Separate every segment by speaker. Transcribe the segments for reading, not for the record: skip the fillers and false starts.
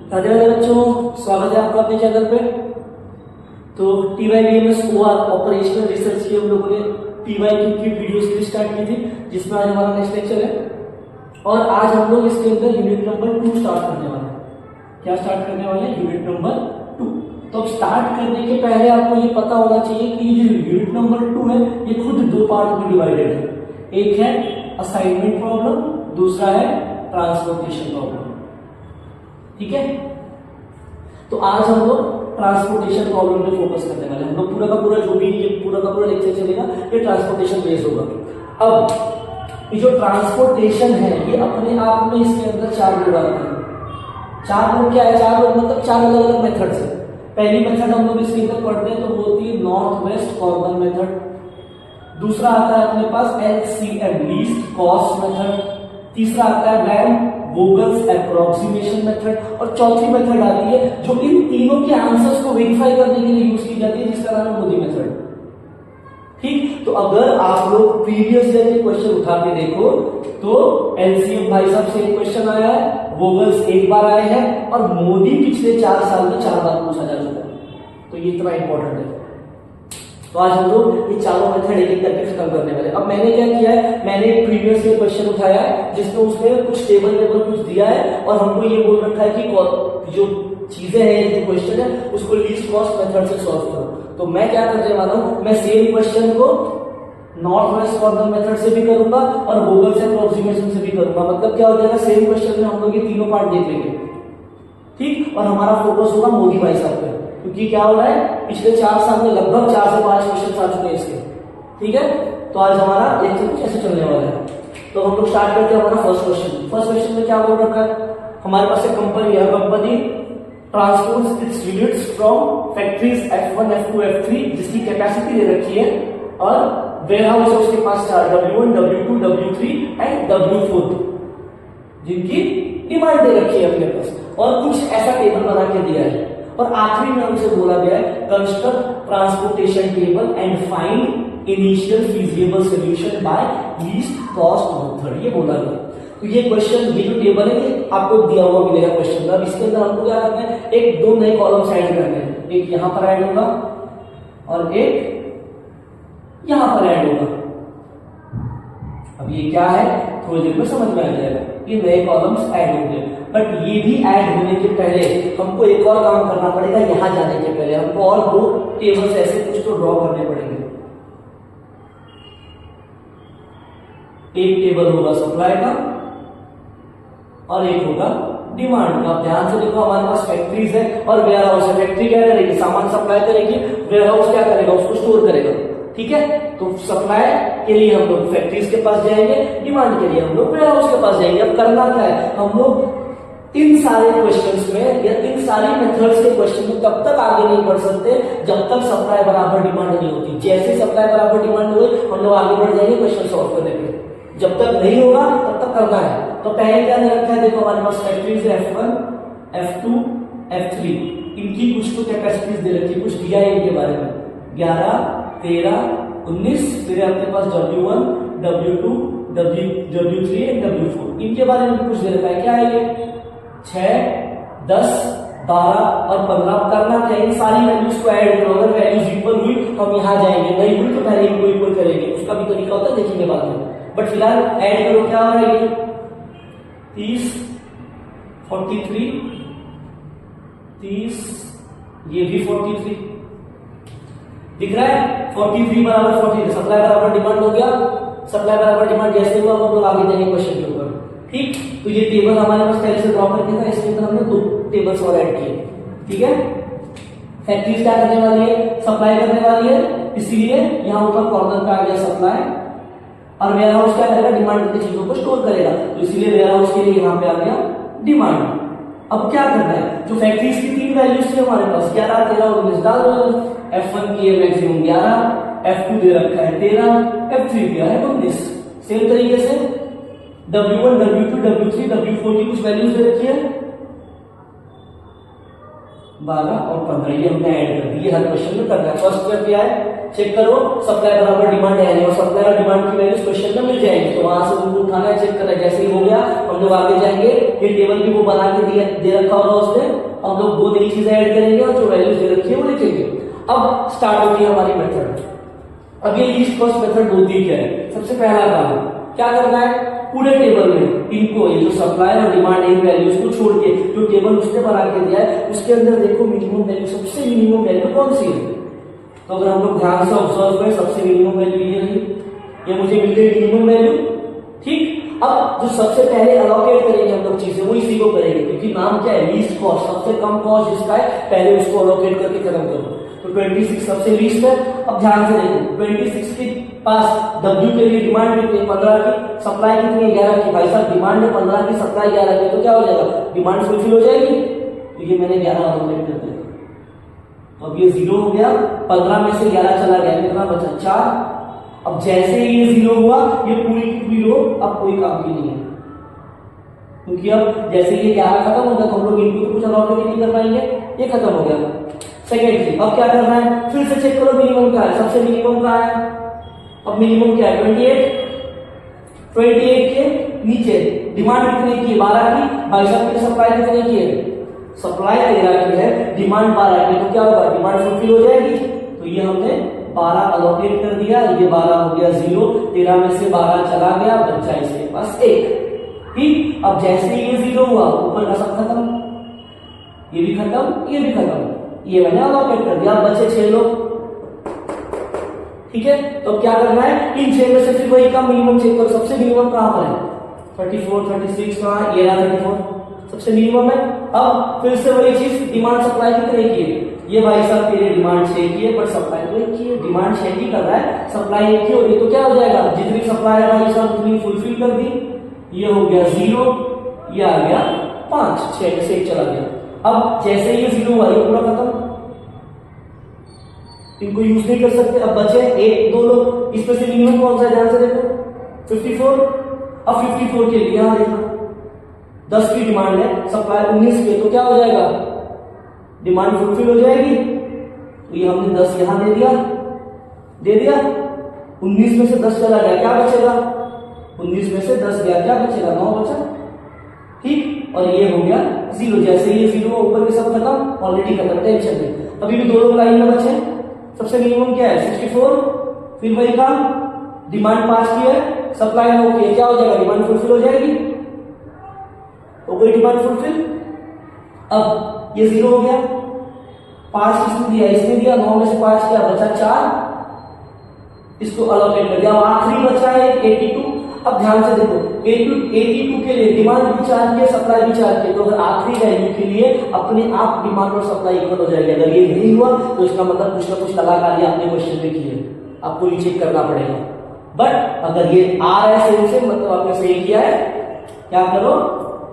Speaker 1: राधे राधे बच्चों, स्वागत है आपका अपने चैनल पे। तो TYVMS OR ऑपरेशनल रिसर्च की हम लोगों ने PYQ की वीडियो सीरीज स्टार्ट की थी, जिसमें आज हमारा नेक्स्ट लेक्चर है। और आज हम लोग इसके अंदर यूनिट नंबर 2 स्टार्ट करने वाले हैं। क्या स्टार्ट करने वाले हैं? Unit number 2। तो अब स्टार्ट करने के पहले आपको ये पता होना चाहिए कि ये जो यूनिट नंबर 2 है ये खुद दो पार्ट में डिवाइडेड है। एक है असाइनमेंट प्रॉब्लम, दूसरा है ट्रांसपोर्टेशन प्रॉब्लम। ठीक है, तो आज हम लोग ट्रांसपोर्टेशन प्रॉब्लम पे फोकस करने वाले हैं। हम लोग पूरा का पूरा जो भी ये पूरा का पूरा लेक्चर चलेगा ये ट्रांसपोर्टेशन बेस्ड होगा। अब ये जो ट्रांसपोर्टेशन है ये अपने आप में इसके अंदर चार लोग आते हैं। चार लोग क्या है? चार लोग मतलब चार अलग अलग मेथड है। पहली मेथड हम लोग इसके अंदर पढ़ते हैं तो वो होती है नॉर्थ वेस्ट कॉर्नर मेथड। दूसरा आता है अपने पास LCM लीस्ट कॉस्ट मेथड। तीसरा आता है वैन वोगल्स अप्रोक्सीमेशन मेथड। और चौथी मेथड आती है जो इन तीनों के आंसर्स को वेरीफाई करने के लिए यूज की जाती है, जिसका नाम है मोदी मेथड। ठीक, तो अगर आप लोग प्रीवियस ईयर के क्वेश्चन उठा के देखो तो LCM भाई साहब से एक क्वेश्चन आया है, वोगल्स एक बार आए हैं और मोदी पिछले 4 साल में 4 बार पूछा जा चुका है। तो ये इतना इंपॉर्टेंट है। तो आज हम लोग ये चारों मेथड एक एक करके खत्म करने वाले। अब मैंने क्या किया है, मैंने एक प्रीवियस ईयर क्वेश्चन उठाया है जिसमें उसने कुछ टेबल कुछ दिया है और हमको ये बोल रखा है कि जो चीजें हैं जो क्वेश्चन है उसको लीस्ट कॉस्ट मेथड से सॉल्व करो। तो मैं क्या करने वाला हूं, मैं सेम क्वेश्चन को नॉर्थ वेस्ट कॉर्नर मेथड से भी करूंगा और वोगल्स अप्रोक्सीमेशन से भी करूंगा। मतलब क्या हो जाएगा, सेम क्वेश्चन में हम लोग ये तीनों पार्ट देख लेंगे। ठीक, और हमारा फोकस होगा मोदी भाई साहब पे, क्योंकि क्या हो रहा है पिछले 4 साल में लगभग 4 से 5 क्वेश्चन आ चुके हैं इसके। ठीक है, तो आज हमारा लेक्चर कुछ ऐसे चलने वाला है। तो हम लोग स्टार्ट करते हैं हमारा फर्स्ट क्वेश्चन। फर्स्ट क्वेश्चन में क्या बोल रखा है, हमारे पास एक कंपनी है, company transports it's units from factories F1 F2 F3 जिसकी कैपेसिटी दे रखी है और वेयरहाउस है उसके पास 4 W1 W2 W3 and W4 जिनकी डिमांड दे रखी है अपने पास, और कुछ ऐसा टेबल बना के दिया है। और आखिरी में हमसे बोला गया है construct transportation table and find initial feasible solution bye least cost method, ये बोला गया। तो ये क्वेश्चन, ये जो टेबल है ये आपको दिया हुआ मिलेगा क्वेश्चन। अब इसके अंदर हमको क्या करना है, एक दो नए कॉलम्स ऐड करने हैं। एक यहां पर ऐड होगा और एक यहां पर ऐड होगा। अब ये क्या है थोड़ी देर में समझ में आ जाएगा। ये नए कॉलम्स ऐड होंगे, बट ये भी ऐड होने के पहले हमको एक और काम करना पड़ेगा। यहां जाने के पहले हमको और दो टेबल्स ऐसे कुछ तो ड्रॉ करने पड़ेंगे। एक टेबल होगा सप्लाई का और एक होगा डिमांड का। ध्यान से देखो, हमारे पास फैक्ट्रीज है और वेयरहाउस है। फैक्ट्री क्या करेगी, सामान सप्लाई करेगी, वेयरहाउस क्या करेगा, उसको स्टोर करेगा। ठीक है, तो सप्लाई के लिए हम लोग फैक्ट्रीज के पास जाएंगे, डिमांड के लिए हम लोग वेयरहाउस के पास जाएंगे। अब करना क्या है, हम लोग इन सारे क्वेश्चंस में या इन सारी मेथड्स के क्वेश्चन में तब तक आगे नहीं बढ़ सकते जब तक सप्लाई बराबर डिमांड नहीं होती। जैसे सप्लाई बराबर डिमांड हुई हम लोग आगे बढ़ जाएंगे क्वेश्चन सॉल्व करने के। जब तक नहीं होगा तब तक करना है। तो पहले क्या दे रखा है, देखो हमारे पास फैक्ट्रीज है F1 F2 F3, इनकी कुछ तो कैपेसिटीज दे रखी है, कुछ दिया है इनके बारे में 11 13 19। फिर आपके पास W1 W2 W3 W4, इनके बारे में कुछ दे रखा है। क्या है ये 6 10 12 और 15। करना क्या, इन सारी वैल्यूज को ऐड करो। अगर वैल्यूज इक्वल हुई हम यहां जाएंगे, नहीं हुई तो पहले इनको इक्वल करेंगे। उसका भी तरीका होता है, देखेंगे बाद में। बट फिलहाल ऐड करो, क्या हो रहा है ये 30 43 30, ये भी 43 दिख रहा है। 43 बराबर 40, सप्लाई बराबर डिमांड हो गया। सप्लाई बराबर डिमांड जैसे हुआ हम लोग आगे जाएंगे क्वेश्चन के ऊपर। ठीक, तो ये टेबल हमारे पास पहले से ड्रॉ करके था, इसके अंदर हमने दो टेबल्स और ऐड किए। ठीक है, फैक्ट्रीज क्या करने वाली है, सप्लाई करने वाली है, इसीलिए यहां ऊपर कॉर्नर पे आ गया सप्लाई, और वेयरहाउस क्या करेगा, डिमांड की चीजों को स्टोर करेगा। तो इसीलिए वेयरहाउस के लिए यहां पे आ गया डिमांड। अब क्या करना है, जो फैक्ट्रीज की 3 वैल्यूज थी हमारे पास 11 13 और 19 डाल दो। F1 की है मैक्सिमम 11, F2 दे रखा है 13, F3 दिया है 19। सेम तरीके से W1 W2 W3 W4 की कुछ वैल्यूज दे रखी है 12 और 15, ये हमने ऐड कर दी। हर क्वेश्चन में करना है। फर्स्ट स्टेप क्या है, चेक करो सप्लाई बराबर डिमांड है नहीं, और सप्लाई और डिमांड की वैल्यूज क्वेश्चन में मिल जाएगी, तो वहां से उनको उठाना है, चेक करना है। जैसे ही हो गया हम लोग आगे जाएंगे, ये टेबल भी वो बना के दे रखा होगा उसमें, हम लोग दो नई चीजें ऐड करेंगे और जो वैल्यूज दे रखी है वो लिखेंगे। अब स्टार्ट होगी हमारी मेथड। अब ये लीस्ट कॉस्ट मेथड होती क्या है? सबसे पहला काम क्या करना है, पूरे टेबल में इनको ये जो सप्लाई और डिमांड इन वैल्यूज को छोड़ के जो टेबल उसने बना के दिया है उसके अंदर देखो मिनिमम वैल्यू, सबसे मिनिमम वैल्यू कौन सी है। तो अगर हम लोग ध्यान से ऑब्जर्व करें, सबसे मिनिमम वैल्यू ये रही, ये मुझे मिल गई मिनिमम वैल्यू। ठीक, अब जो सबसे पहले अलोकेट करेंगे हम लोग चीजें वो इसी को करेंगे, क्योंकि नाम क्या है, लीस्ट कॉस्ट, सबसे कम कॉस्ट जिसका है पहले उसको अलोकेट करके खत्म करो। तो 26 सबसे लीस्ट है। अब ध्यान से देखो 26 के पास W के लिए डिमांड कितनी है 15 की, सप्लाई कितनी है 11 की। भाई साहब डिमांड है 15 की, सप्लाई 11 की, तो क्या हो जाएगा, डिमांड फुलफिल हो जाएगी। तो ये मैंने 11 अलोकेट कर दिया, तो अब ये 0 हो गया, 15 में से 11 चला गया, कितना बचा 4। अब जैसे ही ये 0 हुआ, ये पूरी की पूरी रो अब कोई काम की नहीं है, क्योंकि अब जैसे ये 11 खत्म होगा तो हम लोग इनको तो कुछ अलोकेट नहीं कर पाएंगे, ये खत्म हो गया। सेकेंड थिंग, अब क्या करना है, फिर से चेक करो मिनिमम क्या है, सबसे मिनिमम क्या है। अब मिनिमम क्या है 28 के नीचे डिमांड कितने की है 12 की। भाई साहब की सप्लाई कितने की है, सप्लाई 13 की है, डिमांड 12 की, तो क्या होगा, डिमांड फुलफिल हो जाएगी। तो ये हमने 12 अलोकेट कर दिया, ये 12 हो गया 0, 13 में से 12 चला गया, बच्चा इसके पास 1। ठीक, अब जैसे ये 0 हुआ ऊपर का सब खत्म, ये भी खत्म, ये भी खत्म, ये मैंने अलोकेट कर दिया, बचे 6 लोग। ठीक है, तो क्या करना है, इन 6 में से फिर वही का मिनिमम चेक करो, सबसे मिनिमम कहां पर है 34, 36 कहां, ये रहा 34 सबसे मिनिमम है। अब फिर से वही चीज, डिमांड सप्लाई कितने की है, ये भाई साहब तेरे डिमांड 6 की है पर सप्लाई तो 1 की है, डिमांड 6 की कर रहा है, सप्लाई 1 की हो रही, तो क्या हो जाएगा, जितनी सप्लाई है भाई साहब उतनी फुलफिल कर दी, ये हो गया 0, ये आ गया 5, 6 में से 1 चला गया। अब जैसे ये 0 हुआ ये पूरा खत्म, इनको यूज नहीं कर सकते। अब बचे 1 2 लोग, इसमें से मिनिमम कौन सा है, ध्यान से देखो 54। अब 54 के लिए यहां देखो 10 की डिमांड है, सप्लाई 19 की, तो क्या हो जाएगा, डिमांड फुलफिल हो जाएगी। तो ये हमने 10 यहां दे दिया 19 में से 10 चला गया, क्या बचेगा, 19 में से 10 गया, क्या बचेगा 9 बचा। ठीक, और ये हो गया 0, जैसे ये 0 ऊपर के सब खत्म, ऑलरेडी खत्म, टेंशन नहीं। अभी भी 2 लोग लाइन में बचे, सबसे मिनिमम क्या है 64, फिर वही काम, डिमांड 5 की है, सप्लाई 9 की है, क्या हो जाएगा, डिमांड फुलफिल हो जाएगी, तो कोई डिमांड फुलफिल। अब ये 0 हो गया, 5 किसने दिया, इसने दिया, 9 में से 5 क्या बचा 4, इसको अलोकेट कर दिया। अब आखिरी बचा है 82। अब ध्यान से देखो 82 के लिए डिमांड भी 4 की है, सप्लाई भी 4 की है, तो अगर आखिरी वैल्यू के लिए अपने आप डिमांड और सप्लाई इक्वल हो जाएगी। अगर ये नहीं हुआ तो इसका मतलब कुछ ना कुछ कलाकारी आपने क्वेश्चन में की है, आपको ये चेक करना पड़ेगा। बट अगर ये आ रहा है सेम से, मतलब आपने सही किया है, क्या करो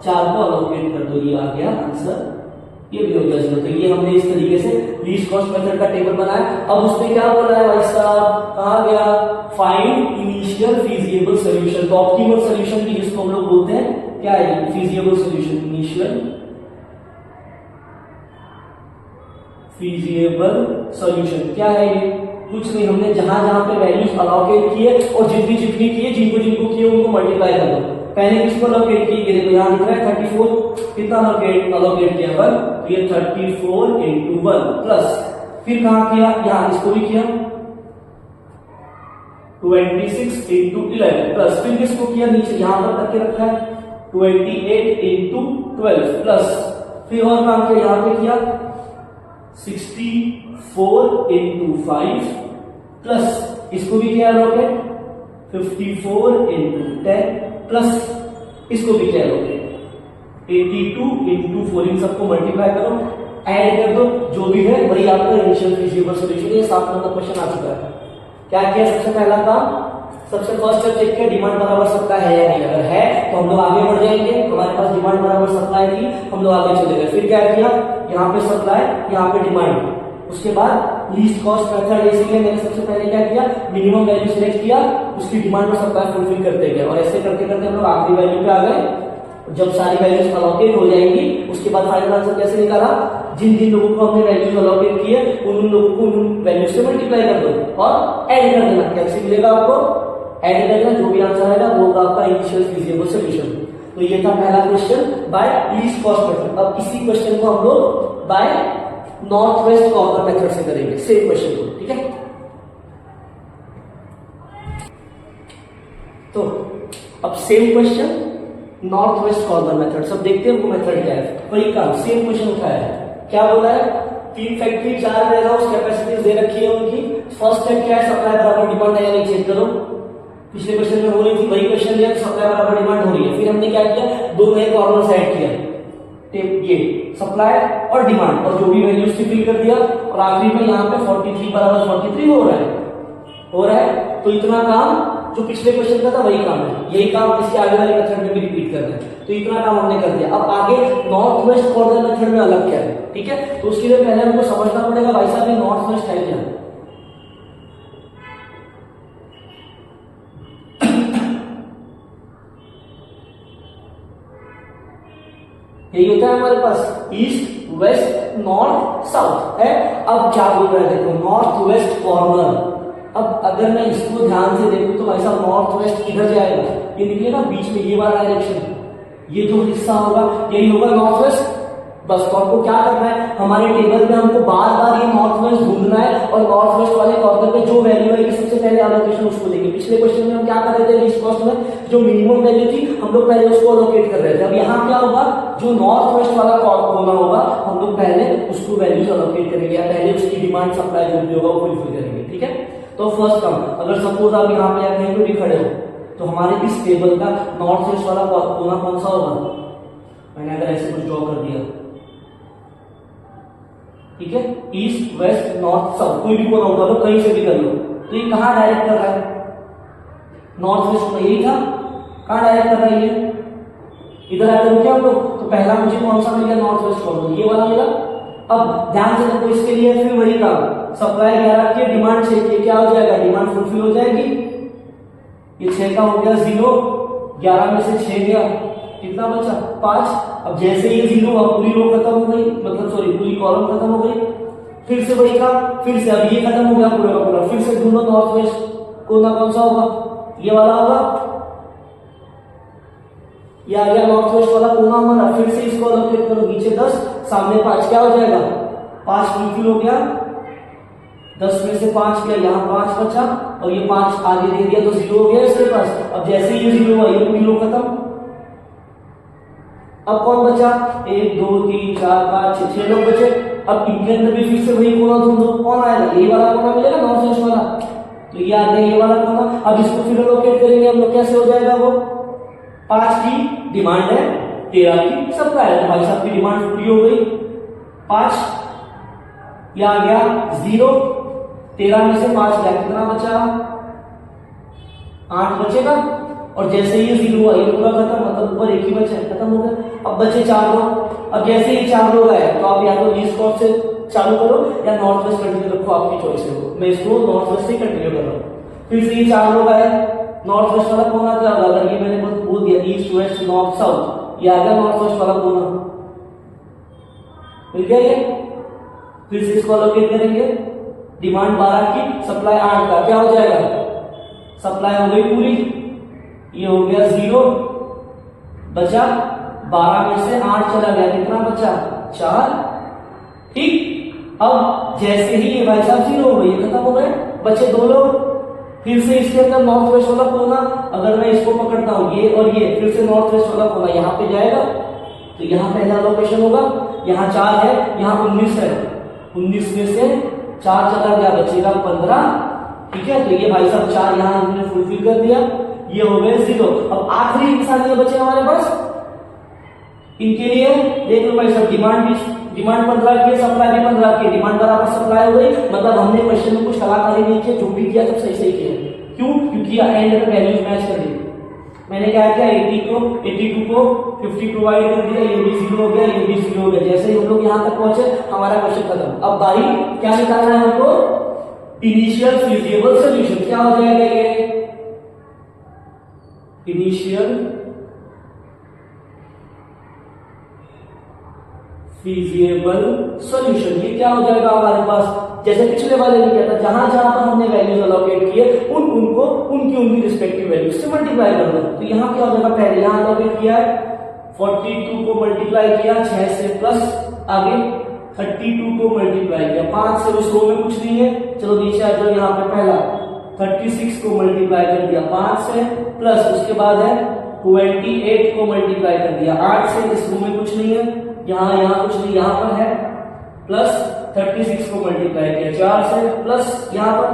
Speaker 1: 4 को अलोकेट कर दो, ये आ गया आंसर, ये भी हो गया 0। तो ये हमने इस तरीके से लीस्ट कॉस्ट मेथड का टेबल बनाया। अब उसमें क्या बोला है भाई साहब, कहा गया फाइंड इनिशियल फीजिबल सॉल्यूशन। तो ऑप्टिमल सॉल्यूशन की जिसको हम लोग बोलते हैं, क्या है feasible solution, initial feasible solution क्या है ये, कुछ नहीं, हमने जहां जहां पे वैल्यूज अलोकेट किए और जितनी जितनी किए, जिनको जिनको किए उनको मल्टीप्लाई कर दो। पहले किसको अलोकेट किए, देखो यहां दिख रहा है 34, कितना अलोकेट किया 1, तो ये 34 into 1 प्लस, फिर कहां किया, यहां इसको भी किया 26 into 11 प्लस, फिर किसको किया, नीचे यहां पर करके रखा है 28 into 12 प्लस, फिर और काम किया, यहां पे किया 64 into 5 प्लस, इसको भी किया अलोकेट 54 into 10 प्लस, इसको भी क्या लोगे 82 into 4, इन सबको मल्टीप्लाई करो, ऐड कर दो, जो भी है वही आपका इनिशियल फीजिबल सॉल्यूशन। ये 7 नंबर क्वेश्चन आ चुका है। क्या किया, सबसे पहला काम, सबसे फर्स्ट स्टेप चेक किया डिमांड बराबर सप्लाई है या नहीं, अगर है तो हम लोग आगे बढ़ जाएंगे, हमारे पास डिमांड बराबर सप्लाई थी, हम लोग आगे चले गए। फिर क्या किया, यहाँ पे सप्लाई, यहाँ पे डिमांड, उसके बाद लीस्ट कॉस्ट मेथड इसीलिए मैंने सबसे पहले क्या किया, मिनिमम वैल्यू सिलेक्ट किया, उसकी डिमांड और सप्लाई फुलफिल करते गए, और ऐसे करते करते हम लोग आखिरी वैल्यू पे आ गए। जब सारी वैल्यूज अलोकेट हो जाएंगी उसके बाद फाइनल आंसर कैसे निकाला, जिन जिन लोगों को हमने वैल्यूज अलोकेट किए उन लोगों को उन वैल्यूज से मल्टीप्लाई कर दो और ऐड कर देना। कैसे मिलेगा आपको, ऐड कर देना, जो भी आंसर आएगा वो होगा आपका इनिशियल फीजिबल सॉल्यूशन। तो ये था पहला question by least cost method. अब इसी क्वेश्चन को हम लोग by north west corner method से करेंगे, सेम क्वेश्चन को, ठीक है। तो अब same question north west corner method, सब देखते हैं वो मेथड क्या है। वही काम, सेम क्वेश्चन उठाया है। क्या बोला है, 3 फैक्ट्री 4 वेयर हाउस कैपेसिटीज दे रखी है उनकी। फर्स्ट स्टेप क्या है, सप्लाई बराबर डिमांड है या नहीं चेक करो। पिछले क्वेश्चन में हो रही थी, वही क्वेश्चन लिया, सप्लाई बराबर डिमांड हो रही है। फिर हमने क्या किया, 2 नए कॉर्नर ऐड किया, ये सप्लाई और डिमांड, और जो भी वैल्यूज थी फिल कर दिया, और आखिरी में यहाँ पे 43 बराबर 43 हो रहा है। तो इतना काम जो पिछले क्वेश्चन का था वही काम है, यही काम इसके आगे वाले मेथड में भी रिपीट करना है। तो इतना काम हमने कर दिया। अब आगे नॉर्थ वेस्ट कॉर्नर मेथड में अलग क्या है, ठीक है। तो उसके लिए पहले हमको समझना पड़ेगा भाई साहब ये नॉर्थ वेस्ट है क्या। यही होता है हमारे पास, ईस्ट वेस्ट नॉर्थ साउथ है। अब क्या बोल रहा है, देखो नॉर्थ वेस्ट कॉर्नर। अब अगर मैं इसको ध्यान से देखूं तो ऐसा नॉर्थ वेस्ट किधर जाएगा, ये निकले ना बीच में ये वाला डायरेक्शन, ये जो हिस्सा होगा यही होगा नॉर्थ वेस्ट। बस तो आपको क्या करना है, हमारे टेबल में हमको बार बार ये नॉर्थ वेस्ट ढूंढना है, और नॉर्थ वेस्ट वाले कॉर्नर पे जो वैल्यू है सबसे पहले एलोकेशन उसको देंगे। पिछले क्वेश्चन में हम क्या कर रहे थे, लीस्ट कॉस्ट में जो मिनिमम वैल्यू थी हम लोग पहले उसको एलोकेट कर रहे थे। अब यहाँ क्या होगा, जो नॉर्थ वेस्ट वाला कॉर्नर होगा हम लोग पहले उसको वैल्यूज एलोकेट करेंगे, या पहले उसकी डिमांड सप्लाई जो भी होगा वो फुलफिल करेंगे, ठीक है। तो फर्स्ट काम, अगर सपोज आप यहाँ पे या कहीं पे भी खड़े हो तो हमारे इस टेबल का नॉर्थ वेस्ट वाला कोना कौन सा होगा। मैंने अगर ऐसे कुछ ड्रॉ कर दिया, ठीक है, ईस्ट वेस्ट नॉर्थ साउथ, कोई भी कोना उठा लो, कहीं से भी कर लो, तो ये कहां डायरेक्ट कर रहा है, नॉर्थ वेस्ट में। यही था, कहां डायरेक्ट कर रहा है ये, इधर आकर रुके हम लोग। तो पहला मुझे कौन सा मिल गया, नॉर्थ वेस्ट कॉर्नर, ये वाला मिला। अब ध्यान से देखो, इसके लिए फिर वही काम, सप्लाई 11 की, डिमांड 6 की, क्या हो जाएगा, डिमांड फुलफिल हो जाएगी। ये 6 का हो गया 0, 11 में से 6 गया, कितना बचा 5। अब जैसे ये 0 हुआ पूरी रो खत्म हो गई, मतलब सॉरी पूरी कॉलम खत्म हो गई। फिर से वही काम, फिर से अब ये खत्म हो गया पूरा का पूरा, फिर से ढूंढो नॉर्थ वेस्ट कोना कौन सा होगा, ये वाला होगा, ये आ गया नॉर्थ वेस्ट वाला कोना हमारा। फिर से इसको एलोकेट करो, नीचे 10 सामने 5, क्या हो जाएगा 5 फुलफिल हो गया। 10 में से 5 गया, यहाँ 5 बचा, और ये 5 आगे दे दिया तो 0 हो गया इसके पास। अब जैसे ये 0 हुआ ये पूरी रो खत्म। अब कौन बचा, 1 2 3 4 5 6 लोग बचे। अब इनके अंदर भी फिर से वही कोना ढूंढो, कौन आएगा, ये वाला कोना मिलेगा नॉर्थ वेस्ट वाला, तो ये आ गया ये वाला कोना। अब इसको फिर एलोकेट करेंगे हम लोग, कैसे हो जाएगा वो, 5 की डिमांड है, 13 की सप्लाई है। भाई साहब की डिमांड पूरी हो गई 5, ये आ गया 0, 13 में से 5 गया, कितना बचा 8 बचेगा। और जैसे ये 0 हुआ ये पूरा खत्म, मतलब ऊपर एक ही बचा है, खत्म हो गया। अब बचे 4 लोग। अब जैसे ही 4 लोग आए तो आप या तो लीस्ट कॉस्ट से चालू करो या नॉर्थ वेस्ट कंटिन्यू रखो, आपकी चॉइस है वो। मैं इसको नॉर्थ वेस्ट से कंटिन्यू कर रहा हूँ। फिर से ये 4 लोग आए, नॉर्थ वेस्ट वाला कोना क्या होगा, अगर ये मैंने बोल दिया ईस्ट वेस्ट नॉर्थ साउथ, ये आ गया नॉर्थ वेस्ट वाला कोना, मिल गया ये। फिर से इसको एलोकेट करेंगे, डिमांड 12 की, सप्लाई 8 का, क्या हो जाएगा, सप्लाई हो गई पूरी, ये हो गया 0, बचा 12 में से 8 चला गया, कितना बचा 4, ठीक। अब जैसे ही ये भाई साहब 0 हो गई, ये खत्म हो गए, बचे 2 लोग। फिर से इसके अंदर नॉर्थ वेस्ट वाला कोना, अगर मैं इसको पकड़ता हूं ये और ये, फिर से नॉर्थ वेस्ट वाला कोना यहाँ पे जाएगा, तो यहाँ पहला लोकेशन होगा, यहाँ 4 है, यहाँ 19 है, 19 में से 4 चला गया, बचेगा 15, ठीक है। तो ये भाई साहब 4 यहाँ हमने फुलफिल कर दिया, ये हो गए 0। अब आखिरी इंसान ये बचे हमारे पास, इनके लिए देख लो भाई साहब, डिमांड 15 की, सप्लाई भी 15 की, डिमांड बराबर सप्लाई हो गई, मतलब हमने क्वेश्चन में कुछ कलाकारी नहीं किया, जो भी किया सब सही सही किया। क्यों, क्योंकि एंड में वैल्यूज मैच कर दी। मैंने क्या किया, 82 को 50 प्रोवाइड कर दिया, ये भी 0 हो गया, ये भी 0 हो गया। जैसे ही हम लोग यहाँ तक पहुंचे हमारा क्वेश्चन खत्म। अब भाई क्या निकालना है हमको, इनिशियल फीजिबल सॉल्यूशन। क्या हो जाएगा ये, इनिशियल फिजिबल सॉल्यूशन। ये क्या हो जाएगा हमारे पास, जैसे पिछले वाले में क्या था, जहां जहां पर हमने वैल्यूज अलोकेट किए उनको उनकी रिस्पेक्टिव वैल्यूज से मल्टीप्लाई कर दो। तो यहाँ क्या हो जाएगा, पहले यहाँ अलोकेट किया है 42 को मल्टीप्लाई किया 6 से, प्लस आगे 32 को मल्टीप्लाई किया 5 से, उस रो में कुछ नहीं है, चलो नीचे आ जाओ, यहाँ पे पहला 36 को मल्टीप्लाई कर दिया 5 से, प्लस उसके बाद है 28 को मल्टीप्लाई कर दिया 8 से, इस रो में कुछ नहीं है, यहाँ कुछ नहीं, यहाँ पर है, प्लस 36 को मल्टीप्लाई किया 4 से, प्लस यहाँ पर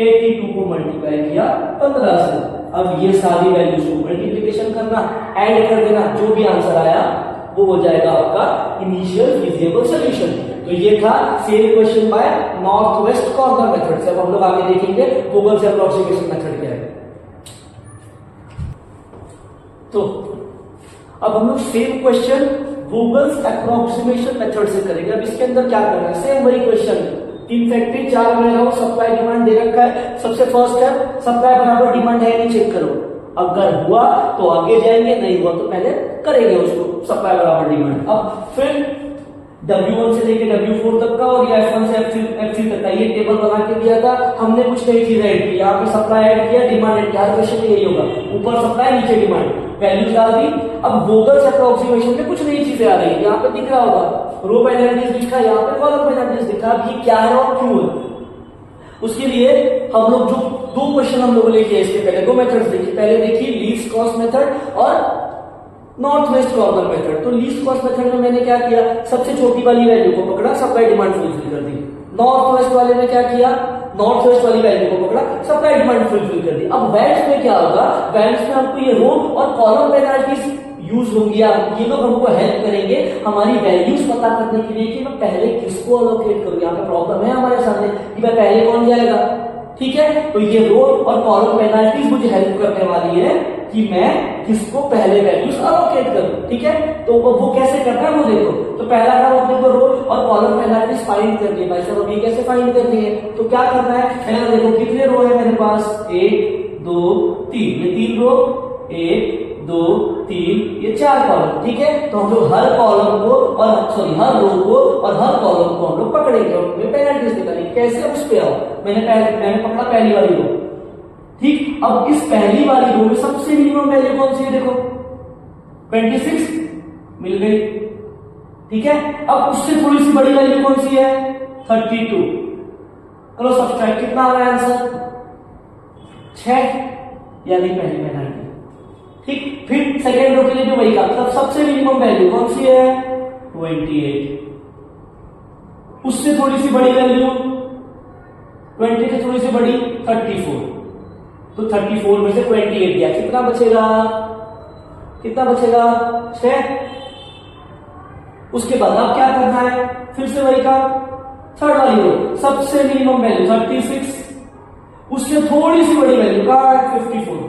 Speaker 1: 82 को मल्टीप्लाई किया 15 से। अब ये सारी वैल्यूज को मल्टीप्लिकेशन करना, ऐड कर देना, जो भी आंसर आया वो हो जाएगा आपका इनिशियल फिजिबल सॉल्यूशन। तो ये था same question by north west corner method से। अब हम लोग आगे देखेंगे गूगल से अप्रोक्सीमेशन मेथड क्या है। तो अब हम लोग same question Vogel's approximation method से करेंगे। अब इसके अंदर क्या करना है, सेम वही क्वेश्चन, 3 फैक्टरी 4 में लगाओ, सप्लाई डिमांड दे रखा है, सबसे फर्स्ट है सप्लाई बराबर डिमांड है नहीं चेक करो, अगर हुआ तो आगे जाएंगे, नहीं हुआ तो पहले करेंगे उसको सप्लाई बराबर डिमांड। अब फिर W1 से लेके W4 तक का और ये F1 से F3 तक का ये टेबल बना के दिया था हमने, कुछ नई चीज ऐड की, यहाँ पे सप्लाई ऐड किया, डिमांड ऐड किया, हर क्वेश्चन में यही होगा, ऊपर सप्लाई नीचे डिमांड, वैल्यूज डाल दी। अब गूगल से अप्रोक्सीमेशन में कुछ नई चीजें आ रही है, यहाँ पे दिख रहा होगा रो पेनल्टीज लिखा, यहाँ पे कॉलम पेनल्टीज लिखा, अब ये क्या है और क्यों है। उसके लिए हम लोग जो 2 क्वेश्चन हम लोग लेके इसके पहले 2 मेथड्स देखिए, पहले देखिए लीस्ट कॉस्ट मेथड और नॉर्थ वेस्ट कॉर्नर मेथड। तो लीस्ट कॉस्ट मेथड में मैंने क्या किया, सबसे छोटी वाली वैल्यू को पकड़ा, सप्लाई डिमांड फुलफिल कर दी। नॉर्थ वेस्ट वाले में क्या किया, नॉर्थ वेस्ट वाली वैल्यू को पकड़ा, सप्लाई डिमांड फुलफिल कर दी। अब वेस्ट में क्या होगा, वेस्ट में हमको ये रो और कॉलम पेनल्टीज यूज होंगी, ये लोग हमको हेल्प करेंगे हमारी वैल्यूज पता करने के लिए कि मैं पहले किसको अलोकेट करूं। यहाँ पे प्रॉब्लम है हमारे सामने कि मैं पहले कौन जाएगा, ठीक है। तो ये रो और कॉलम पेनल्टीज मुझे हेल्प करने वाली है कि मैं किसको पहले वैल्यूज अलोकेट करूं, ठीक है। तो वो कैसे करना है वो देखो। तो पहला काम अपने को रो और कॉलम पेनल्टीज फाइंड करनी है। भाई साहब अब ये कैसे फाइंड करनी है, तो क्या करना है, पहले देखो कितने रो है मेरे पास, 1 2 3, ये 3 रो, 1 2 3, ये 4 कॉलम, ठीक है। तो हम लोग हर कॉलम को और हर रो को और हर कॉलम को हम लोग पकड़ेंगे और पेनल्टीज निकालेंगे। कैसे, उस पे आओ, मैंने पकड़ा पहली वाली रो, ठीक। अब इस पहली वाली रो में सबसे मिनिमम वैल्यू कौन सी है, देखो 26 मिल गई, ठीक है। अब उससे थोड़ी सी बड़ी वैल्यू कौन सी है, 32, चलो सब्सट्रैक्ट, कितना आ रहा है आंसर 6, यानी पहली पेनल्टी, ठीक। फिर सेकेंड रो के लिए भी वही काम, तब सबसे मिनिमम वैल्यू कौन सी है 28, उससे थोड़ी सी बड़ी वैल्यू 20 से थोड़ी सी बड़ी 34, तो 34 में से 28 गया, कितना बचेगा 6। उसके बाद अब क्या करना है, फिर से वही काम, थर्ड वाली रो सबसे मिनिमम वैल्यू 36, उससे थोड़ी सी बड़ी वैल्यू कहां है 54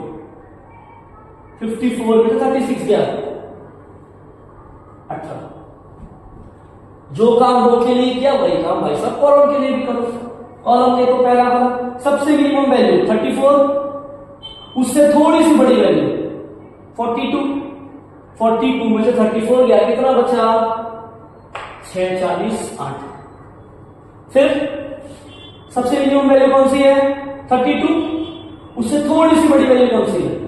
Speaker 1: में से 36 गया 18। जो काम रो के लिए किया वही काम भाई साहब कॉलम के लिए भी करो। कॉलम देखो पहला कॉलम, सबसे मिनिमम वैल्यू 34, उससे थोड़ी सी बड़ी वैल्यू 42 में से 34 गया, कितना बचा 6 40 8। फिर सबसे मिनिमम वैल्यू कौन सी है 32, उससे थोड़ी सी बड़ी वैल्यू कौन सी है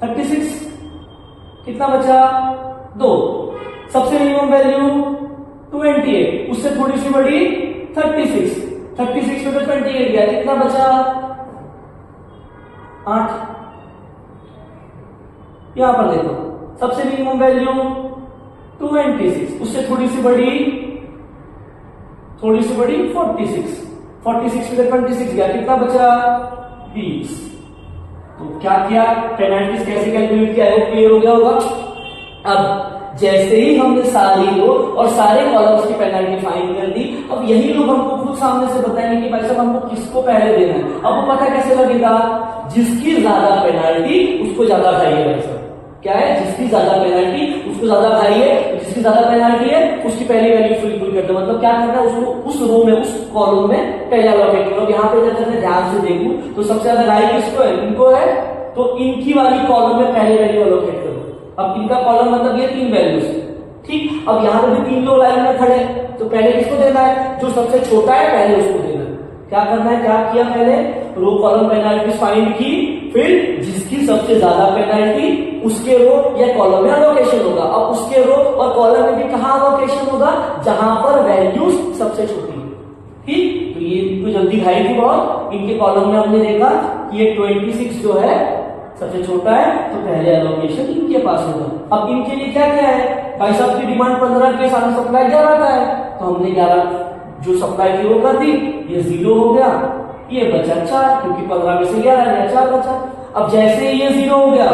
Speaker 1: 36, कितना बचा 2। सबसे मिनिमम वैल्यू 28, उससे थोड़ी सी बड़ी 36 में तो 28 गया, कितना बचा 8। यहां पर देखो सबसे मिनिमम वैल्यू 26, उससे थोड़ी सी बड़ी 46 में 26 गया, कितना बचा 20। तो क्या किया, पेनल्टीज कैसे कैलकुलेट किया, क्लियर हो गया होगा। अब जैसे ही हमने सारी रो और सारे कॉलम्स की पेनल्टी फाइंड कर दी, अब यही लोग हमको खुद सामने से बताएंगे कि भाई साहब हमको किसको पहले देना है। अब वो पता कैसे लगेगा, जिसकी ज्यादा पेनल्टी उसको ज्यादा खाइए भाई साहब। क्या है, जिसकी ज्यादा पेनल्टी उसको ज्यादा खाइए, जिसकी ज्यादा पेनल्टी है उसकी पहली वैल्यू फुलफिल कर दो। मतलब क्या करना है, उसको उस रो में उस कॉलम में पहला अलोकेट करो। यहाँ पे अगर मैं ध्यान से देखूं तो सबसे ज्यादा राइट किसको है, इनको है, तो इनकी वाली कॉलम में पहले वैल्यू अलोकेट करो। अब इनका कॉलम मतलब ये 3 वैल्यूज, ठीक, अब यहाँ पे भी 3 लोग लाइन में खड़े हैं, तो पहले किसको देना है? जो सबसे छोटा है पहले उसको देना है। क्या करना है? क्या किया पहले? रो कॉलम पेनाल्टी फाइंड की, फिर जिसकी सबसे ज्यादा पेनाल्टी उसके रो या कॉलम में अलोकेशन होगा। अब उसके रो और कॉलम में भी कहाँ अलोकेशन होगा? जहां पर वैल्यूज सबसे छोटी है। ठीक, तो ये तो जल्दी खाई थी बहुत। इनके कॉलम में हमने देखा कि ये 26 जो है सबसे छोटा है, तो पहले अलोकेशन इनके पास होगा। अब इनके लिए क्या क्या है? भाई साहब की डिमांड 15 के साथ सप्लाई 11 का है, तो हमने 11 जो सप्लाई थी वो कर दी, ये 0 हो गया, ये बचा 4, क्योंकि 15 में से 11 गया, 4 बचा। अब जैसे ये 0 हो गया,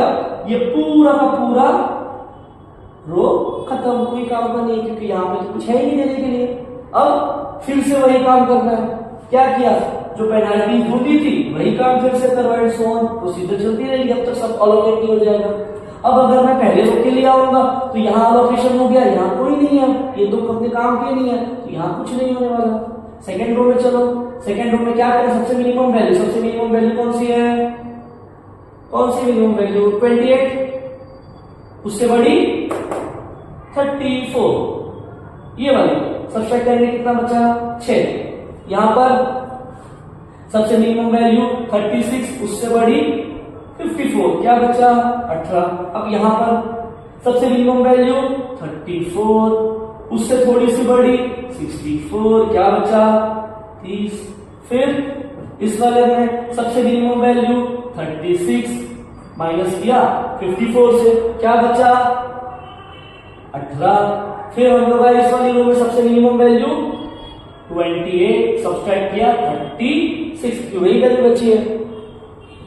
Speaker 1: ये पूरा का पूरा रो खत्म, कोई काम का नहीं, क्योंकि यहाँ पे तो कुछ है ही नहीं देने के लिए। अब फिर से वही काम करना है। क्या किया? जो पेनाल्टी होती थी वही काम फिर से करवाएं, सोन प्रोसीजर चलती रहेगी, अब तक सब अलोकेट नहीं हो जाएगा। अब अगर मैं पहले रो के लिए आऊंगा तो यहाँ अलोकेशन हो गया, यहाँ कोई नहीं है, ये तो अपने काम के नहीं है, तो यहाँ कुछ नहीं होने वाला। सेकेंड रो में चलो, सेकेंड रो में क्या करें? सबसे मिनिमम वैल्यू, सबसे मिनिमम वैल्यू कौन सी है? कौन सी मिनिमम वैल्यू? 28, उससे बड़ी 34, ये वाली सब्सट्रैक्ट करेंगे, कितना बचा? 6। यहां पर सबसे मिनिमम वैल्यू 36, उससे बड़ी 54, क्या बचा? 18। अब यहां पर सबसे मिनिमम वैल्यू 34, उससे थोड़ी सी बड़ी 64, क्या बचा? 30। फिर इस वाले में सबसे मिनिमम वैल्यू 36 माइनस किया 54 से, क्या बचा? 18। फिर हम लोग इस वाली रो में सबसे मिनिमम वैल्यू 28 सब्सट्रैक्ट किया 36 की वही वैल्यू बची है।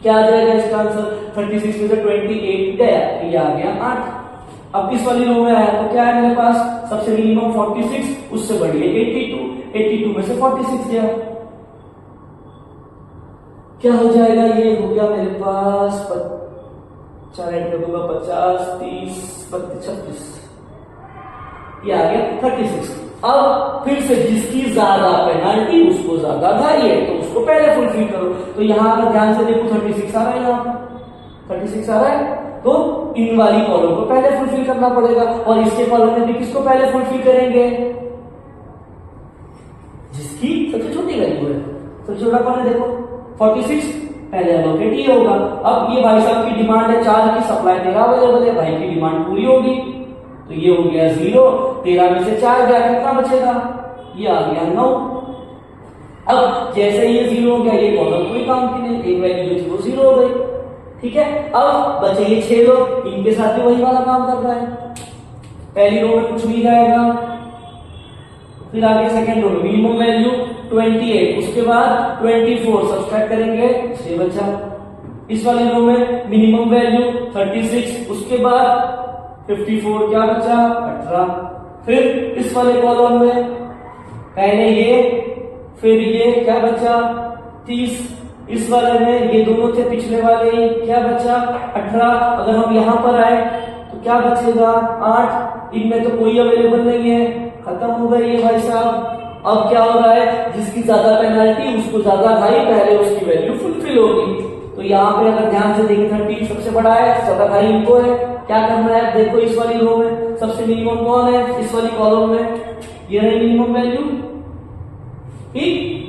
Speaker 1: क्या आ जाएगा इसका आंसर? 36 में से 28 गया, ये आ गया 8। अब इस वाली रो में आया तो क्या है मेरे पास? सबसे मिनिमम 46, उससे बड़ी है 82, 82 में से 46 गया, क्या हो जाएगा? ये हो गया मेरे पास 4 ऐड कर दूंगा 50, 30, 32, 36, ये आ गया 36। अब फिर से जिसकी ज्यादा पेनाल्टी उसको ज्यादा धारी है, तो उसको पहले फुलफिल करो। तो यहां पर ध्यान से देखो 36 आ रहा है, यहाँ पर 36 आ रहा है, तो इन वाली कॉलम को पहले फुलफिल करना पड़ेगा। और इसके कॉलम में भी किसको पहले फुलफिल करेंगे? जिसकी सबसे छोटी वैल्यू है। सबसे छोटा कौन है? देखो 46, पहले अलोकेट ही होगा। अब ये भाई साहब की डिमांड है 4 की, सप्लाई 13 अवेलेबल है, भाई की डिमांड पूरी होगी, तो ये हो गया 0, 13 में से 4 गया, कितना बचेगा? ये आ गया 9। अब जैसे ये 0 हो गया, ये कॉलम कोई काम की नहीं, एक वैल्यू जो थी वो 0 हो गई, ठीक है। अब बचे ये 6 लोग, इनके साथ भी वही वाला काम कर रहा है। पहली रो में कुछ नहीं जाएगा, फिर आगे सेकेंड रो में मिनिमम वैल्यू 28, उसके बाद 24 सब्सट्रैक्ट करेंगे, 6 बचा। इस वाली रो में मिनिमम वैल्यू 36, उसके बाद 54, क्या बचा? 18। फिर इस वाले कॉलम में पहले ये, फिर ये, क्या बचा? 30। इस वाले में ये दोनों थे पिछले वाले, क्या बचा? 18। अगर हम यहां पर आए तो क्या बचेगा? 8। इनमें तो कोई अवेलेबल नहीं है, खत्म हो गई ये भाई साहब। अब क्या हो रहा है? जिसकी ज्यादा पेनाल्टी उसको ज्यादा भाई पहले उसकी वैल्यू फुलफिल होगी। तो यहाँ पे अगर ध्यान से देखें 30 सबसे बड़ा है, ज्यादा भाई इनको है। क्या करना है? देखो इस वाली रो में सबसे मिनिमम कौन है? इस वाली कॉलम में ये रही मिनिमम वैल्यू, ठीक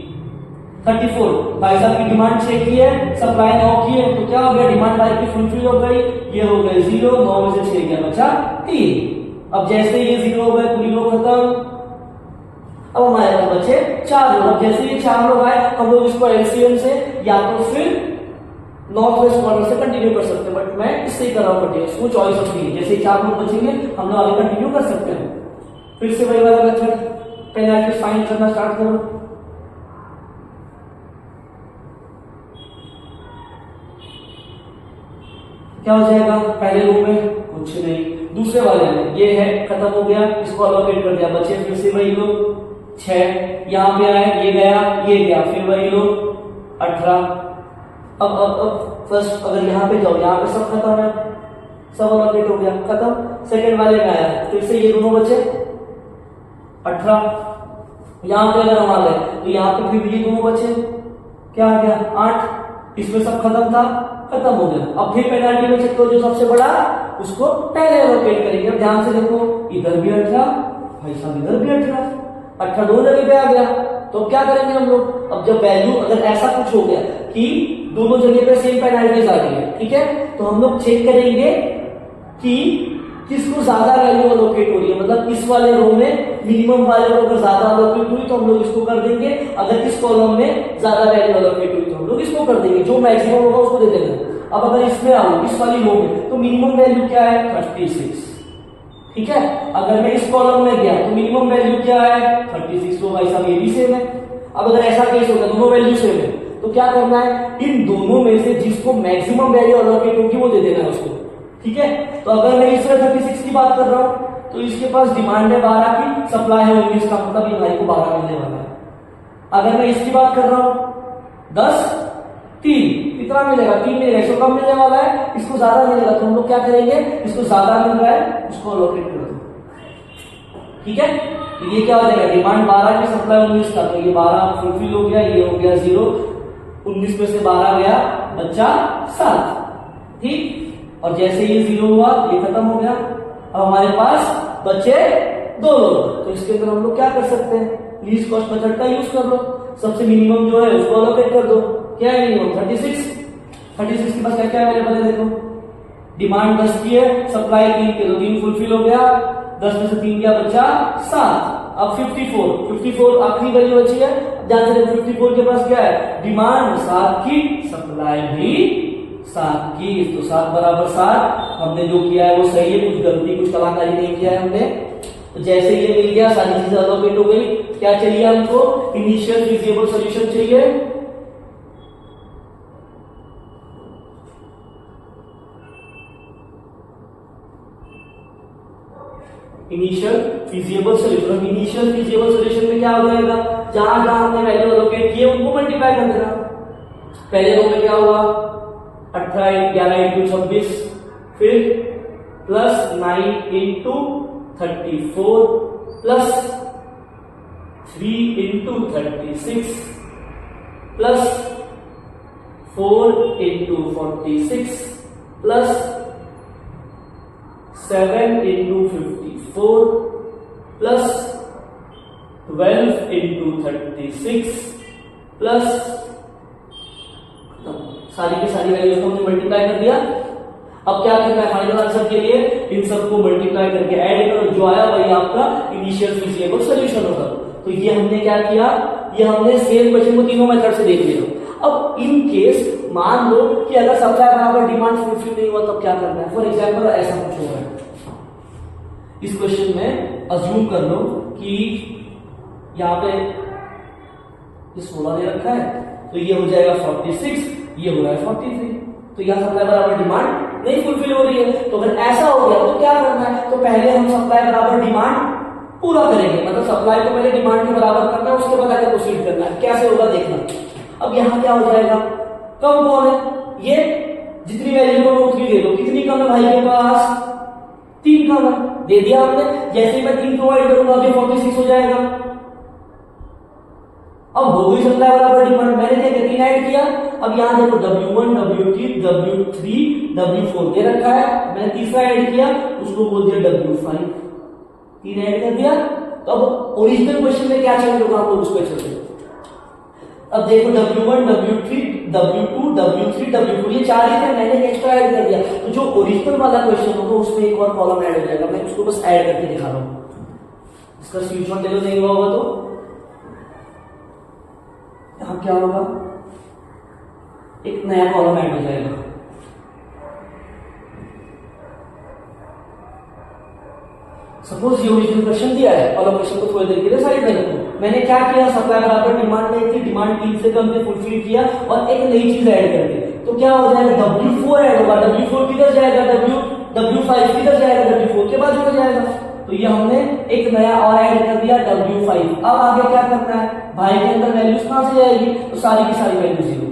Speaker 1: 34। भाई साहब की डिमांड 6 की है, सप्लाई 9 की है, तो क्या हो गया? डिमांड भाई की फुलफिल हो गई, ये हो गए 0, 9 में से 6 गया, बचा 3। अब जैसे ये 0 हो गए, पूरी रो खत्म। अब हमारे पास बचे 4 लोग। जैसे ये 4 लोग आए, हम लोग इसको एलसीएम से या तो फिर नॉर्थ वेस्ट कॉर्नर से कंटिन्यू कर सकते हैं, बट मैं इससे ही कर रहा हूँ कंटिन्यू, वो चॉइस ऑफ दी। जैसे 4 लोग बचेंगे, हम लोग आगे कंटिन्यू कर सकते हैं। फिर से वही वाला मेथड, पेनाल्टी फाइंड करना स्टार्ट करो। क्या हो जाएगा? पहले रो में कुछ नहीं, दूसरे वाले में ये है, खत्म हो गया, इसको अलोकेट कर दिया, बचे फिर से वही लोग 6। यहाँ पे आए, ये गया, ये गया, फिर वही लोग 18। अब फर्स्ट अगर यहाँ पे जाओ, यहाँ पे सब खत्म है, सब अलोकेट हो गया, खत्म। सेकंड वाले में आया, फिर से ये दोनों बचे 18। यहाँ पे अगर हम आ गए तो यहाँ पे फिर ये दोनों बचे, क्या आ गया? 8। इसमें सब खत्म था, खत्म हो गया। अब फिर पेनाल्टी में चेक करो, जो सबसे बड़ा उसको पहले एलोकेट करेंगे। अब ध्यान से देखो, इधर भी 18, भाई साहब इधर भी 18 दो जगह पे आ गया। तो क्या करेंगे हम लोग, अब जब वैल्यू अगर ऐसा कुछ हो गया कि दोनों जगह पे सेम पेनाल्टीज आ गई है, ठीक है, तो हम लोग चेक करेंगे कि किसको ज्यादा वैल्यू अलोकेट हो रही है, मतलब इस वाले रो में मिनिमम वैल्यू अगर ज्यादा अलोकेट हुई तो हम लोग इसको कर देंगे, अगर इस कॉलम में ज्यादा वैल्यू अलोकेट हुई तो हम लोग इसको कर देंगे, जो मैक्सिमम होगा उसको दे देंगे। अब अगर इसमें आऊं इस वाली रो में तो मिनिमम वैल्यू क्या है 36, ठीक है। अगर मैं इस कॉलम में गया तो मिनिमम वैल्यू क्या है 36, तो भाई साहब ये भी सेम है। अब अगर ऐसा केस होगा दोनों वैल्यू सेम है तो क्या करना है, इन दोनों में से जिसको मैक्सिमम वैल्यू अलोकेट होगी वो दे देना है उसको, ठीक है। तो अगर मैं इस 36 की बात कर रहा हूं तो इसके पास डिमांड है 12 की, सप्लाई है 19 का, मतलब ये भाई को 12 मिलने वाला है। अगर मैं इसकी बात कर रहा हूं 10 3 कितना मिलेगा 3 मिलेगा, इसको कम मिलने वाला है, इसको ज्यादा मिलेगा, तो हम लोग क्या करेंगे, इसको ज्यादा मिल रहा है उसको अलोकेट कर दो, ठीक है। तो ये क्या हो जाएगा, डिमांड 12 की, सप्लाई 19 का, तो ये 12 फुलफिल हो गया, ये हो गया 0, 19 में से 12 गया, बच्चा 7, ठीक। और जैसे ये 0 हुआ ये खत्म हो गया, अब हमारे पास बचे 2 लोग, तो इसके अंदर हम लोग क्या कर सकते हैं, लीस्ट कॉस्ट मेथड का यूज कर लो, सबसे मिनिमम जो है उसको अलोकेट कर दो। क्या है मिनिमम 36 के पास क्या क्या अवेलेबल है, देखो डिमांड 10 की है, सप्लाई 3 की, तो 3 फुलफिल हो गया, 10 में से 3 गया, बचा 7। अब 54 आखिरी वैल्यू बची है, ध्यान से 54 के पास क्या है, डिमांड 7 की, सप्लाई भी 7 की, तो 7 बराबर 7। हमने जो किया है वो सही है, कुछ गलती कुछ कलाकारी नहीं किया है हमने। तो जैसे ये मिल गया, सारी चीजें अलोकेट हो गई, क्या चाहिए हमको, इनिशियल फिजिबल सॉल्यूशन चाहिए। Initial feasible solution, initial feasible solution में क्या हो जाएगा, जहां जहां हमने वैल्यू अलोकेट किए उनको मल्टीप्लाई कर देना। पहले रो में क्या हुआ 18 11 इंटू 26, फिर plus 9 into 34 plus 3 into 36 plus 4 into 46 plus 7 into 54 plus 12 into 36 plus सारी की सारी वैल्यूज को हमने मल्टीप्लाई कर दिया। अब क्या करना है फाइनल आंसर के लिए, इन सबको मल्टीप्लाई करके ऐड करो, जो आया वही आपका इनिशियल फिजिबल सॉल्यूशन होगा। तो ये हमने क्या किया, ये हमने सेम क्वेश्चन को तीनों मेथड से देख लिया। अब इन केस मान लो कि अगर सप्लाई बराबर डिमांड फुलफिल नहीं हुआ तब क्या करना है, फॉर एग्जाम्पल ऐसा कुछ हो रहा है, इस क्वेश्चन में अज्यूम कर लो कि यहाँ पे ये 16 दे रखा है, तो ये हो जाएगा 46, ये हो रहा है 43, तो यहाँ सप्लाई बराबर डिमांड नहीं फुलफिल हो रही है। तो अगर ऐसा हो गया तो क्या करना है, तो पहले हम सप्लाई बराबर डिमांड पूरा करेंगे, मतलब सप्लाई को पहले डिमांड के बराबर करना है, उसके बाद आगे प्रोसीड करना है। कैसे होगा देखना। अब यहाँ क्या हो जाएगा, कम कौन है, ये जितनी वैल्यू को 3 दे दो, कितनी कम है भाई के पास 3 कम है, दे दिया हमने। जैसे ही मैं 3 प्रोवाइड करूंगा अभी 46 हो जाएगा। अब हो गई सप्लाई बराबर डिमांड, मैंने क्या 3 ऐड किया। अब यहां देखो W1 W2 W3 W4 दे रखा है, मैंने तीसरा ऐड किया, उसको बोल दिया W5, 3 ऐड कर दिया। तो अब ओरिजिनल क्वेश्चन में क्या चेंज होगा हम लोग उसको चलते हैं। अब देखो W1 W3 W2 W3 W4 ये 4 ही थे, मैंने एक्स्ट्रा ऐड कर दिया, तो जो ओरिजिनल वाला क्वेश्चन होगा उसमें एक और कॉलम ऐड हो जाएगा। मैं उसको बस ऐड करके दिखा रहा हूं, इसका स्क्रीनशॉट ले लो, नहीं हुआ होगा तो यहां क्या होगा, एक नया कॉलम ऐड हो जाएगा। सपोज ये ओरिजिनल क्वेश्चन दिया है और क्वेश्चन को थोड़ी देर के लिए साइड में रखो। मैंने क्या किया, सप्लाई बराबर डिमांड नहीं थी, डिमांड 3 से कम थी, फुलफिल किया और एक नई चीज ऐड कर दी। तो क्या हो जाएगा, W4 ऐड होगा। W4 किधर जाएगा, W5 किधर जाएगा, W4 के बाद हो जाएगा। तो ये हमने एक नया और ऐड कर दिया W5। अब आगे क्या करना है, भाई के अंदर वैल्यूज कहां से जाएगी, तो सारी की सारी वैल्यू 0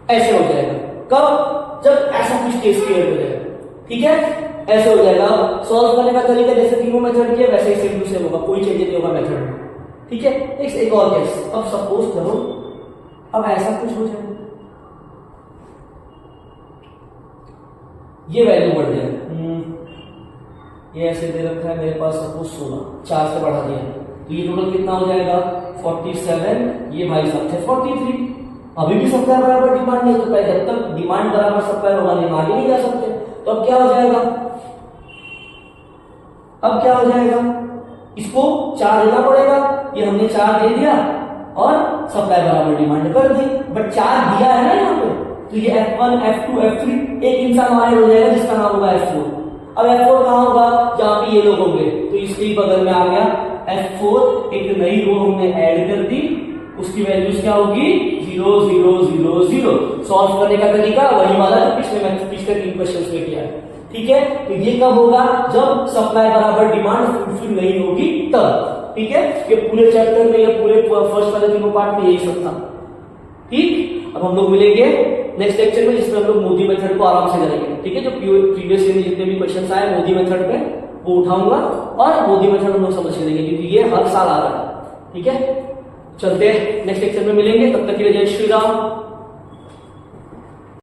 Speaker 1: ऐसे हो जाएगा। कब, जब ऐसा कुछ केस क्रिएट हो जाएगा, ठीक है, ऐसे हो जाएगा। सॉल्व करने का तरीका जैसे तीनों मेथड किया वैसे ही सेम टू सेम होगा, कोई चेंज नहीं होगा मेथड में, ठीक है। एक और केस, अब सपोज करो अब ऐसा कुछ हो जाए, ये वैल्यू बढ़ जाए, ये ऐसे दे रखा है मेरे पास सपोज 16, 4 से बढ़ा दिया तो ये टोटल कितना हो जाएगा 47, ये भाई साहब थे 43। अभी भी सप्लाई बराबर डिमांड नहीं होता है, जब तक डिमांड बराबर सप्लाई होगा नहीं हम आगे नहीं जा सकते। तो अब क्या हो जाएगा, अब क्या हो जाएगा, इसको 4 देना पड़ेगा, ये हमने 4 दे दिया और सप्लाई बराबर डिमांड कर दी, बट 4 दिया है ना यहाँ पे, तो ये F1 F2 F3 एक इंसान हमारे हो जाएगा जिसका नाम होगा F4। अब F4 कहां होगा, जहां पे ये लोग होंगे, तो इसके बगल में आ गया F4, एक नई रो हमने ऐड कर दी, उसकी वैल्यूज क्या होगी 0 0 0 0। सॉल्व करने का तरीका वही वाला जो पिछले 3 क्वेश्चंस में किया है, ठीक है। तो ये कब होगा, जब सप्लाई बराबर डिमांड फुलफिल नहीं होगी तब, ठीक है। ये पूरे चैप्टर में, ये पूरे फर्स्ट वाले 3 पार्ट में यही सब था, ठीक। अब हम लोग मिलेंगे नेक्स्ट लेक्चर में जिसमें हम लोग मोदी मेथड को आराम से करेंगे, ठीक है। जो प्रीवियस ईयर में जितने भी क्वेश्चन आए मोदी मेथड पे वो उठाऊंगा और मोदी मेथड हम लोग समझ के लेंगे क्योंकि ये हर साल आ रहा है, ठीक है। चलते हैं नेक्स्ट लेक्चर में मिलेंगे, तब तक के लिए जय श्री राम।